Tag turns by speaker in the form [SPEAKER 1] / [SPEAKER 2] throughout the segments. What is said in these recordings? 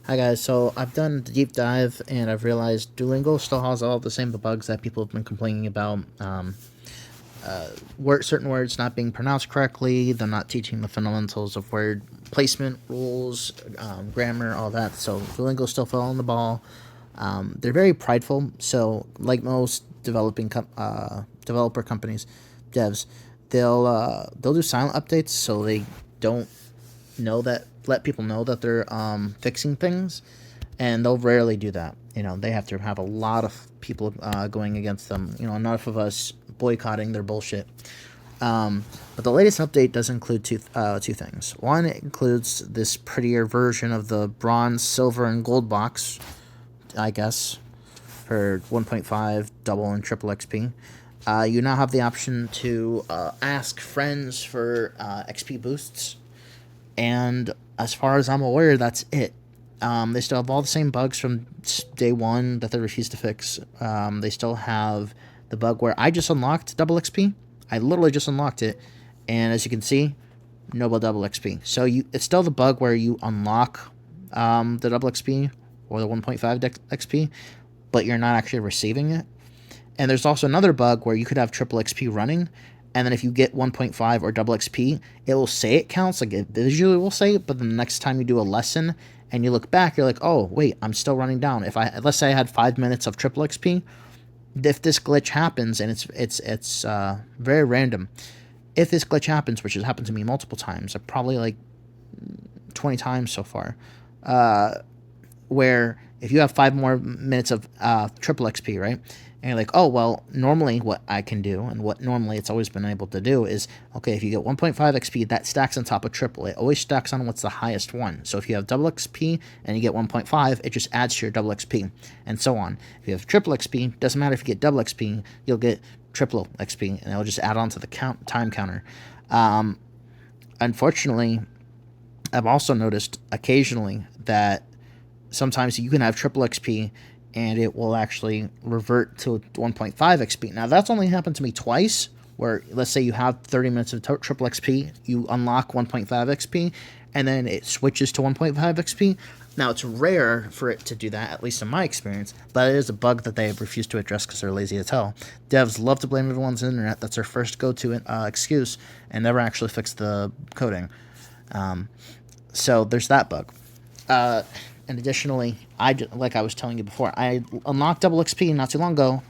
[SPEAKER 1] Hi guys, so I've done the deep dive and I've realized Duolingo still has all the same bugs that people have been complaining about. Certain words not being pronounced correctly, them not teaching the fundamentals of word placement rules, grammar, all that. So Duolingo still fell on the ball. They're very prideful. So like most developer companies, devs, they'll do silent updates so they don't let people know that they're fixing things, and they'll rarely do that. They have to have a lot of people going against them. Enough of us boycotting their bullshit. But the latest update does include two things. One, it includes this prettier version of the bronze, silver, and gold box, I guess, for 1.5 double and triple XP. You now have the option to ask friends for XP boosts, and as far as I'm aware, that's it. They still have all the same bugs from day one that they refused to fix. They still have the bug where I just unlocked double XP. I literally just unlocked it, and as you can see, no double XP. So it's still the bug where you unlock the double XP or the 1.5 XP, but you're not actually receiving it. And there's also another bug where you could have triple XP running, and then if you get 1.5 or double XP, it will say it counts, like it visually will say it, but then the next time you do a lesson and you look back, you're like, oh, wait, I'm still running down. Let's say I had 5 minutes of triple XP, if this glitch happens, and it's very random, if this glitch happens, which has happened to me multiple times, probably like 20 times so far, where if you have 5 more minutes of triple XP, right? And you're like, oh, well, normally what I can do, and what normally it's always been able to do is, okay, if you get 1.5 XP, that stacks on top of triple. It always stacks on what's the highest one. So if you have double XP and you get 1.5, it just adds to your double XP, and so on. If you have triple XP, doesn't matter if you get double XP, you'll get triple XP, and it'll just add on to the time counter. Unfortunately, I've also noticed occasionally that sometimes you can have triple XP and it will actually revert to 1.5 XP. Now, that's only happened to me twice, where let's say you have 30 minutes of triple XP, you unlock 1.5 XP, and then it switches to 1.5 XP. Now, it's rare for it to do that, at least in my experience, but it is a bug that they have refused to address because they're lazy as hell. Devs love to blame everyone's internet. That's their first go-to excuse, and never actually fix the coding. So there's that bug. And additionally, like I was telling you before, I unlocked double XP not too long ago,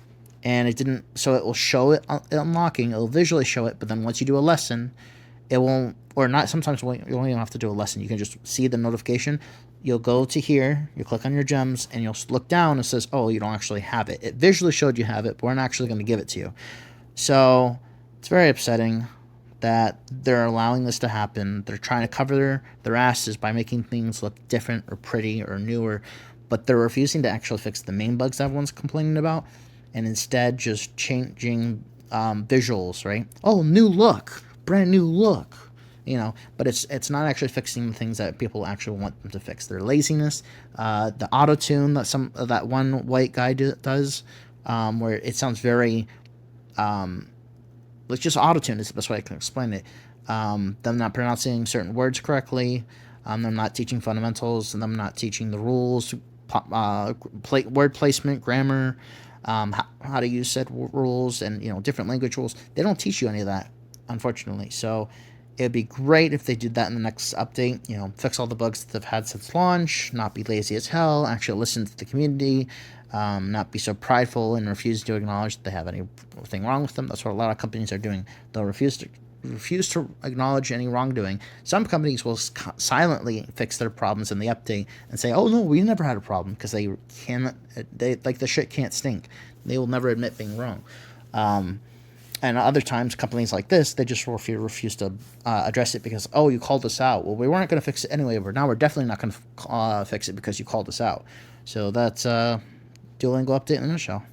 [SPEAKER 1] and it didn't. So it will show it unlocking. It will visually show it, but then once you do a lesson, it won't. Or not. Sometimes you won't even have to do a lesson. You can just see the notification. You'll go to here. You click on your gems, and you'll look down. And it says, "Oh, you don't actually have it. It visually showed you have it, but we're not actually going to give it to you." So it's very upsetting that they're allowing this to happen. They're trying to cover their asses by making things look different or pretty or newer, but they're refusing to actually fix the main bugs everyone's complaining about, and instead just changing visuals, right? Oh, new look, brand new look, but it's not actually fixing the things that people actually want them to fix. Their laziness, the auto tune that one white guy does, where it sounds very let's just auto-tune is the best way I can explain it. Them not pronouncing certain words correctly, them not teaching fundamentals, and them not teaching the rules, word placement, grammar, how to use said rules, and different language rules. They don't teach you any of that, unfortunately. So it'd be great if they did that in the next update. Fix all the bugs that they've had since launch, not be lazy as hell, actually listen to the community, not be so prideful and refuse to acknowledge that they have anything wrong with them. That's what a lot of companies are doing. They'll refuse to acknowledge any wrongdoing. Some companies will silently fix their problems in the update and say, "Oh no, we never had a problem," because they like the shit can't stink. They will never admit being wrong. And other times, companies like this, they just refuse to address it because, oh, you called us out. Well, we weren't going to fix it anyway, but now we're definitely not going to fix it because you called us out. So that's Duolingo update in a nutshell.